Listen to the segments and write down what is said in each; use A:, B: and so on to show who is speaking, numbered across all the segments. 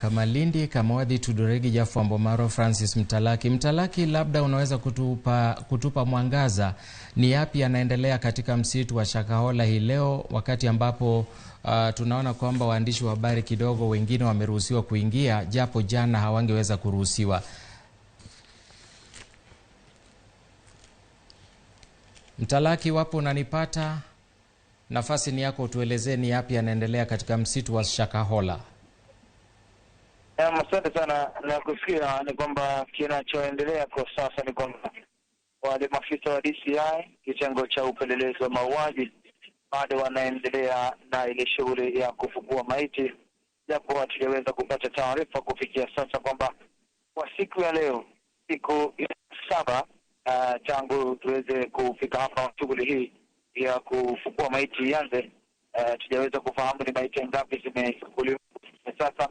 A: Kamalindi, Kamwadhi, Tudoregi, Jafo Ambomaro, Francis Mtalaki, labda unaweza kutupa mwangaza ni yapi yanaendelea katika msitu wa Shakahola hii leo, wakati ambapo tunaona kwamba waandishi wa habari kidogo wengine wameruhusiwa kuingia japo jana hawangeweza kuruhusiwa. Mtalaki, wapo unanipata? Nafasi ni yako, tuelezee ni yapi yanaendelea katika msitu wa Shakahola.
B: Asante sana na kusikia ni kwamba kinachoendelea kwa sasa ni kwamba wale maafisa wa DCI kitengo cha upelelezi wa mauaji bado wanaendelea na ile shughuli ya kufukua maiti, japo hatujaweza kupata taarifa kufikia sasa kwamba kwa siku ya leo, siku ya 7 tangu tuweze kufika hapa shughuli hii ya kufukua maiti ianze, tujaweza kufahamu ni maiti ngapi zimefukuliwa sasa,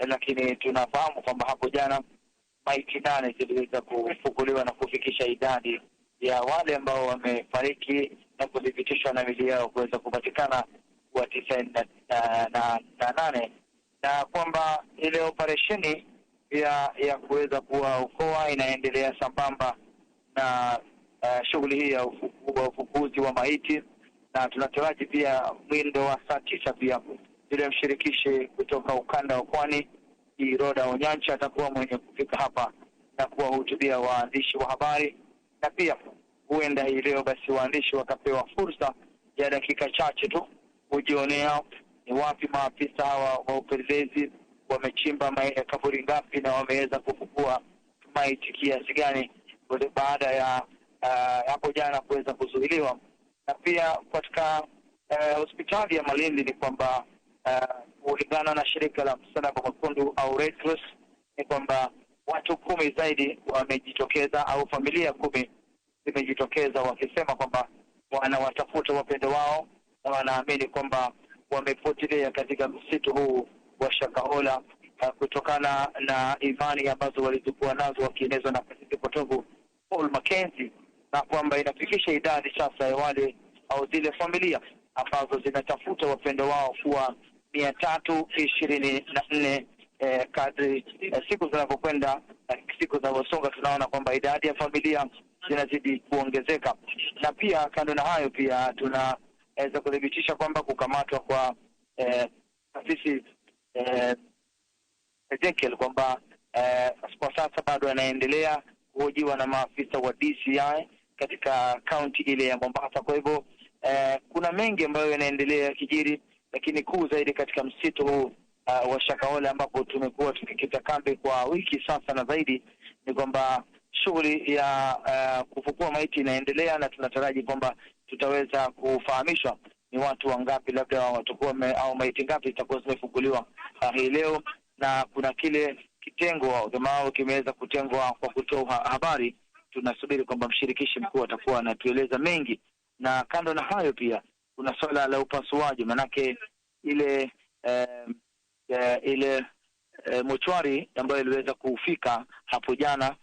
B: lakini tunafahamu kwamba hapo jana maiti 8 ziliweza kufukuliwa na kufikisha idadi ya wale ambao wamefariki na kuthibitishwa na miili yao kuweza kupatikana kwa 98, na kwamba ile operesheni ya kuweza kuwaokoa inaendelea sambamba na shughuli hii ya ufukuzi wa maiti, na tunataraji pia mwindo wa saa 9 pia ile mshirikishi kutoka ukanda wa Pwani Roda Onyancha atakuwa mwenye kufika hapa na kuwahutubia waandishi wa habari, na pia huenda hii leo basi waandishi wakapewa fursa ya dakika chache tu kujionea ni wapi maafisa hawa wa upelelezi wamechimba kaburi ngapi na wameweza kufukua maiti kiasi gani baada ya hapo jana kuweza kuzuiliwa. Na pia katika hospitali ya Malindi ni kwamba kulingana na shirika la Msalaba Mwekundu au Red Cross ni kwamba watu 10 zaidi wamejitokeza, au familia 10 zimejitokeza wakisema kwamba wanawatafuta wapendo wao na wanaamini kwamba wamepotelea katika msitu huu wa Shakahola kutokana na imani ambazo walizokuwa nazo wakienezwa na Kasisi Potovu Paul Mackenzie, na kwamba inafikisha idadi sasa ya wale au zile familia ambazo zinatafuta wapendo wao kuwa 324. Kadri siku zinavyokwenda, siku zinazosonga, tunaona kwamba idadi ya familia zinazidi kuongezeka. Na pia kando na hayo, pia tunaweza kudhibitisha kwamba kukamatwa kwa Kasisi Ezekiel kwamba kwa sasa bado anaendelea kuhojiwa na maafisa wa DCI katika kaunti ile ya Mombasa. Kwa hivyo kuna mengi ambayo yanaendelea kijiri, lakini kuu zaidi katika msitu huu wa Shakahola ambapo tumekuwa tukikita kambi kwa wiki sasa na zaidi, ni kwamba shughuli ya kufukua maiti inaendelea, na tunataraji kwamba tutaweza kufahamishwa ni watu wangapi labda watakuwa au maiti ngapi zitakuwa zimefukuliwa hii leo. Na kuna kile kitengo ambao kimeweza kutengwa kwa kutoa habari. Tunasubiri kwamba mshirikishi mkuu atakuwa anatueleza mengi. Na kando na hayo pia kuna swala la upasuaji, manake ile mochwari ambayo iliweza kufika hapo jana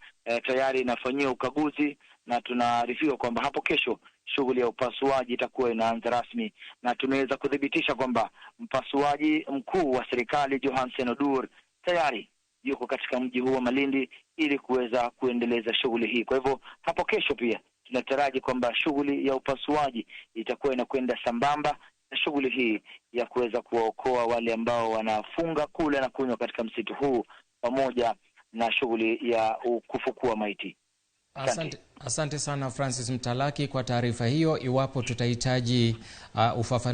B: tayari inafanyiwa ukaguzi, na tunaarifiwa kwamba hapo kesho shughuli ya upasuaji itakuwa inaanza rasmi, na tumeweza kudhibitisha kwamba mpasuaji mkuu wa serikali Johansen Odur tayari yuko katika mji huu wa Malindi ili kuweza kuendeleza shughuli hii. Kwa hivyo hapo kesho pia tunataraji kwamba shughuli ya upasuaji itakuwa inakwenda sambamba na shughuli hii ya kuweza kuwaokoa wale ambao wanafunga kula na kunywa katika msitu huu, pamoja na shughuli ya kufukua maiti.
A: Asante sana Francis Mtalaki kwa taarifa hiyo. Iwapo tutahitaji ufafanuzi